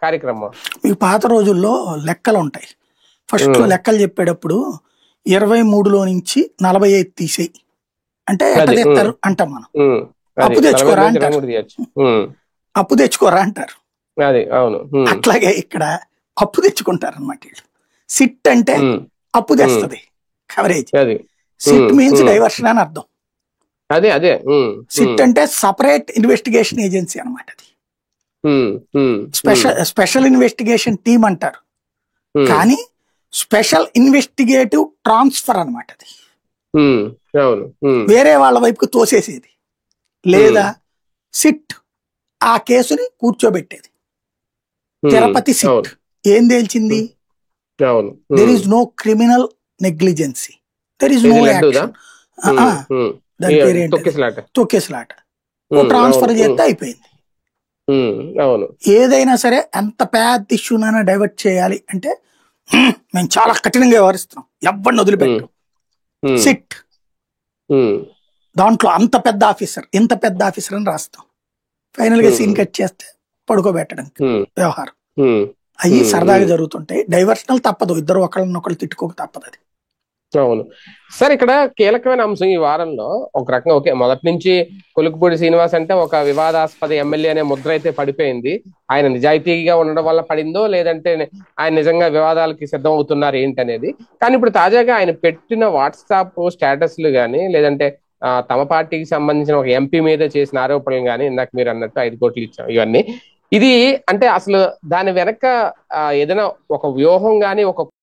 కార్యక్రమం? మీకు పాత రోజుల్లో లెక్కలు ఉంటాయి. ఫస్ట్ లో లెక్కలు చెప్పేటప్పుడు 23లో నుంచి 45 తీసేయి అంటే ఎట్ట తెస్తారు అంటాం మనం. అప్పు తెచ్చుకోరా అంటారు. అప్పు తెచ్చుకోరా అంటారు. అట్లాగే ఇక్కడ అప్పు తెచ్చుకుంటారు అనమాట వీళ్ళు. సిట్ అంటే అప్పు తెస్తుంది కవరేజ్. సిట్ మీన్స్ డైవర్షన్ అని అర్థం. సిట్ అంటే సపరేట్ ఇన్వెస్టిగేషన్ ఏజెన్సీ అనమాట. అది స్పెషల్ ఇన్వెస్టిగేషన్ టీమ్ అంటారు, కానీ స్పెషల్ ఇన్వెస్టిగేటివ్ ట్రాన్స్ఫర్ అనమాట. అది వేరే వాళ్ళ వైపుకు తోసేసేది, లేదా సిట్ ఆ కేసుని కూర్చోబెట్టేది. తిరుపతి సిట్ ఏం తేల్చింది? There is no criminal negligence, there is no action. దాని పేరేంటి? తొక్కేసలాట. ట్రాన్స్ఫర్ చేస్తే అయిపోయింది. ఏదైనా సరే ఎంత పెద్ద ఇష్యూనైనా డైవర్ట్ చేయాలి అంటే మేము చాలా కఠినంగా వ్యవహరిస్తున్నాం, ఎవరిని వదిలిపెట్టాం. సిట్ దాంట్లో అంత పెద్ద ఆఫీసర్, ఇంత పెద్ద ఆఫీసర్ అని రాస్తాం. ఫైనల్ గా సీన్ కట్ చేస్తే పడుకోబెట్టడం వ్యవహారం. అవి సరదాగా జరుగుతుంటాయి. డైవర్షనల్ తప్పదు, ఇద్దరు ఒకళ్ళనొకళ్ళు తిట్టుకోక తప్పదు. అది అవును సార్. ఇక్కడ కీలకమైన అంశం ఈ వారంలో ఒక రకంగా ఓకే, మొదటి నుంచి కొలుకుపూడి శ్రీనివాస్ అంటే ఒక వివాదాస్పద ఎమ్మెల్యే అనే ముద్ర అయితే పడిపోయింది. ఆయన నిజాయితీగా ఉండడం వల్ల పడిందో, లేదంటే ఆయన నిజంగా వివాదాలకి సిద్ధం అవుతున్నారు ఏంటనేది. కానీ ఇప్పుడు తాజాగా ఆయన పెట్టిన వాట్సాప్ స్టేటస్లు కానీ, లేదంటే తమ పార్టీకి సంబంధించిన ఒక ఎంపీ మీద చేసిన ఆరోపణలు కానీ, ఇందాక మీరు అన్నట్టు 5 కోట్లు ఇచ్చాం, ఇవన్నీ ఇది అంటే అసలు దాని వెనక ఏదైనా ఒక వ్యూహం గానీ, ఒక